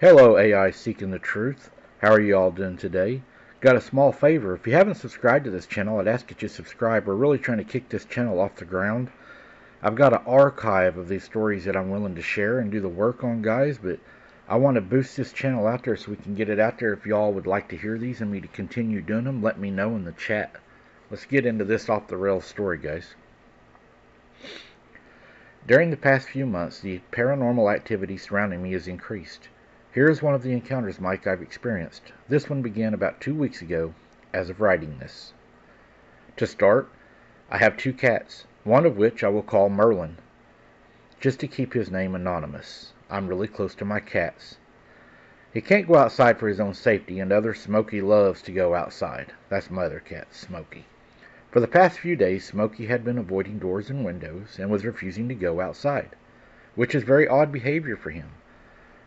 Hello, AI Seeking the Truth. How are you all doing today? Got a small favor. If you haven't subscribed to this channel, I'd ask that you subscribe. We're really trying to kick this channel off the ground. I've got an archive of these stories that I'm willing to share and do the work on, guys, but I want to boost this channel out there so we can get it out there. If y'all would like to hear these and me to continue doing them, let me know in the chat. Let's get into this off the rails story, guys. During the past few months, the paranormal activity surrounding me has increased. Here is one of the encounters, Mike, I've experienced. This one began about 2 weeks ago, as of writing this. To start, I have 2 cats, one of which I will call Merlin, just to keep his name anonymous. I'm really close to my cats. He can't go outside for his own safety, and other Smokey loves to go outside. That's my other cat, Smokey. For the past few days, Smokey had been avoiding doors and windows and was refusing to go outside, which is very odd behavior for him.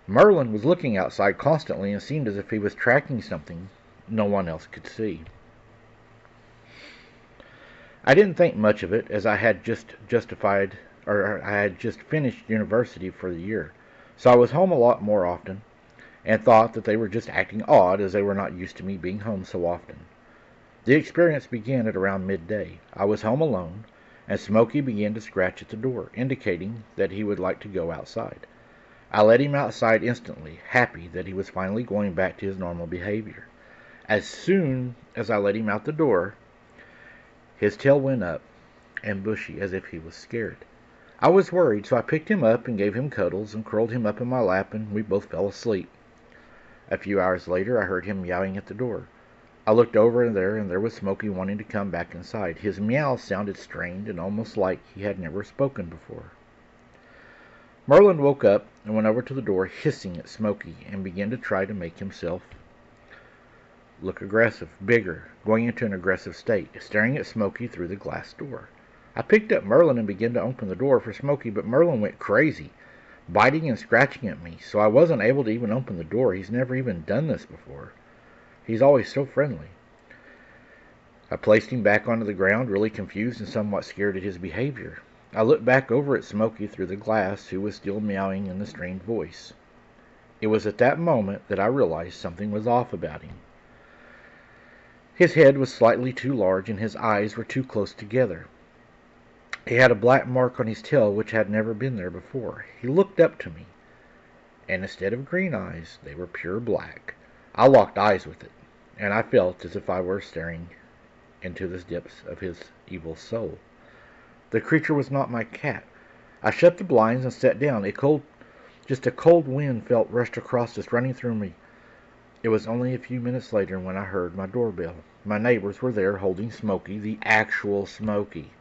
Merlin was looking outside constantly and seemed as if he was tracking something no one else could see. I didn't think much of it, as I had just finished university for the year, so I was home a lot more often, and thought that they were just acting odd as they were not used to me being home so often. The experience began at around midday. I was home alone, and Smokey began to scratch at the door, indicating that he would like to go outside. I let him outside instantly, happy that he was finally going back to his normal behavior. As soon as I let him out the door, his tail went up and bushy as if he was scared. I was worried, so I picked him up and gave him cuddles and curled him up in my lap, and we both fell asleep. A few hours later, I heard him meowing at the door. I looked over there, and there was Smokey wanting to come back inside. His meow sounded strained and almost like he had never spoken before. Merlin woke up and went over to the door, hissing at Smokey, and began to try to make himself look aggressive, bigger, going into an aggressive state, staring at Smokey through the glass door. I picked up Merlin and began to open the door for Smokey, but Merlin went crazy, biting and scratching at me, so I wasn't able to even open the door. He's never even done this before. He's always so friendly. I placed him back onto the ground, really confused and somewhat scared at his behavior. I looked back over at Smokey through the glass, who was still meowing in the strained voice. It was at that moment that I realized something was off about him. His head was slightly too large, and his eyes were too close together. He had a black mark on his tail which had never been there before. He looked up to me, and instead of green eyes, they were pure black. I locked eyes with it, and I felt as if I were staring into the depths of his evil soul. The creature was not my cat. I shut the blinds and sat down. Just a cold wind felt rushed across us, running through me. It was only a few minutes later when I heard my doorbell. My neighbors were there holding Smokey, the actual Smokey.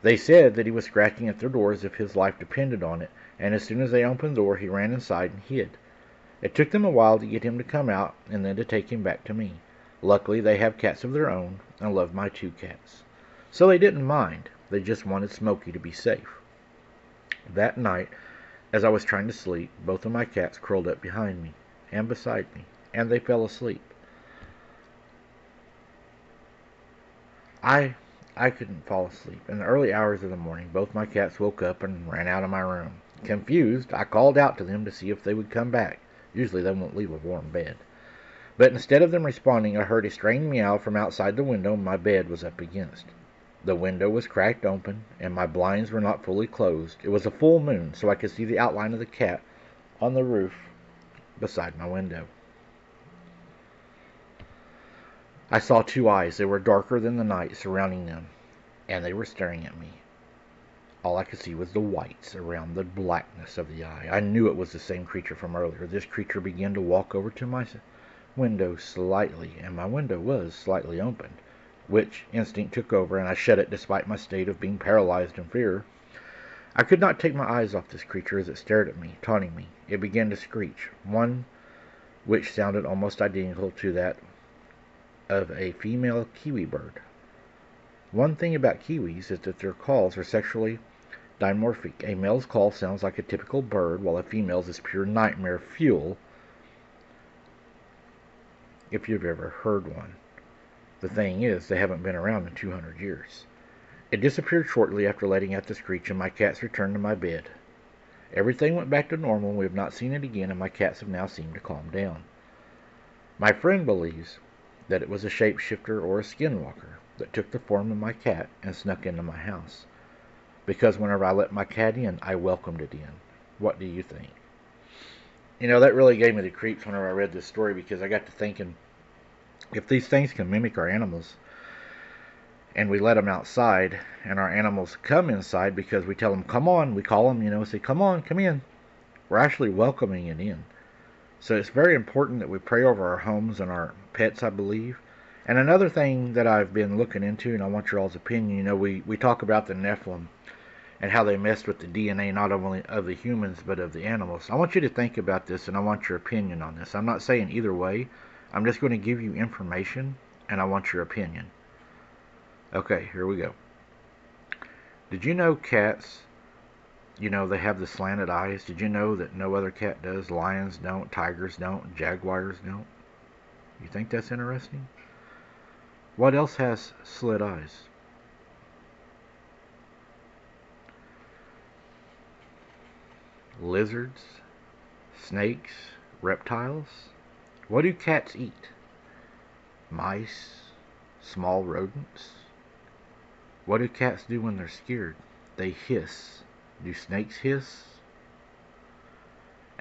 They said that he was scratching at their door as if his life depended on it, and as soon as they opened the door, he ran inside and hid. It took them a while to get him to come out and then to take him back to me. Luckily, they have cats of their own and love my 2 cats. So they didn't mind. They just wanted Smokey to be safe. That night, as I was trying to sleep, both of my cats curled up behind me and beside me, and they fell asleep. I couldn't fall asleep. In the early hours of the morning, both my cats woke up and ran out of my room. Confused, I called out to them to see if they would come back. Usually they won't leave a warm bed. But instead of them responding, I heard a strained meow from outside the window my bed was up against. The window was cracked open, and my blinds were not fully closed. It was a full moon, so I could see the outline of the cat on the roof beside my window. I saw 2 eyes. They were darker than the night surrounding them, and they were staring at me. All I could see was the whites around the blackness of the eye. I knew it was the same creature from earlier. This creature began to walk over to my window slightly, and my window was slightly opened, which instinct took over, and I shut it despite my state of being paralyzed in fear. I could not take my eyes off this creature as it stared at me, taunting me. It began to screech, one which sounded almost identical to that of a female kiwi bird. One thing about kiwis is that their calls are sexually dimorphic. A male's call sounds like a typical bird, while a female's is pure nightmare fuel, if you've ever heard one. The thing is, they haven't been around in 200 years. It disappeared shortly after letting out the screech, and my cats returned to my bed. Everything went back to normal, and we have not seen it again, and my cats have now seemed to calm down. My friend believes that it was a shapeshifter or a skinwalker that took the form of my cat and snuck into my house. Because whenever I let my cat in, I welcomed it in. What do you think? You know, that really gave me the creeps whenever I read this story, because I got to thinking, if these things can mimic our animals, and we let them outside, and our animals come inside because we tell them, come on, we call them, say, come on, come in. We're actually welcoming it in. So it's very important that we pray over our homes and our pets, I believe. And another thing that I've been looking into, and I want your all's opinion, we talk about the Nephilim and how they messed with the DNA not only of the humans but of the animals. I want you to think about this, and I want your opinion on this. I'm not saying either way. I'm just going to give you information, and I want your opinion. Okay, here we go. Did you know cats, they have the slanted eyes? Did you know that no other cat does? Lions don't, tigers don't, jaguars don't. You think that's interesting? What else has slit eyes? Lizards, snakes, reptiles. What do cats eat? Mice, small rodents. What do cats do when they're scared? They hiss. Do snakes hiss?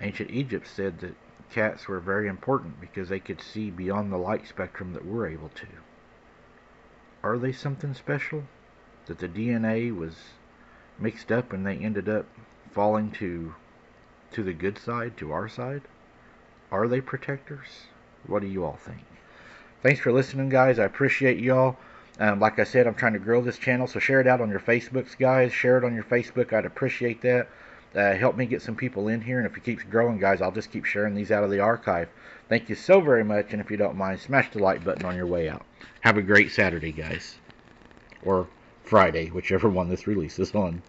Ancient Egypt said that cats were very important because they could see beyond the light spectrum that we're able to. Are they something special? That the DNA was mixed up and they ended up falling to the good side, to our side? Are they protectors? What do you all think? Thanks for listening, guys. I appreciate y'all. Like I said, I'm trying to grow this channel, so share it out on your Facebooks, guys. Share it on your Facebook. I'd appreciate that. Help me get some people in here, and if it keeps growing, guys, I'll just keep sharing these out of the archive. Thank you so very much, and if you don't mind, smash the like button on your way out. Have a great Saturday, guys. Or Friday, whichever one this releases on.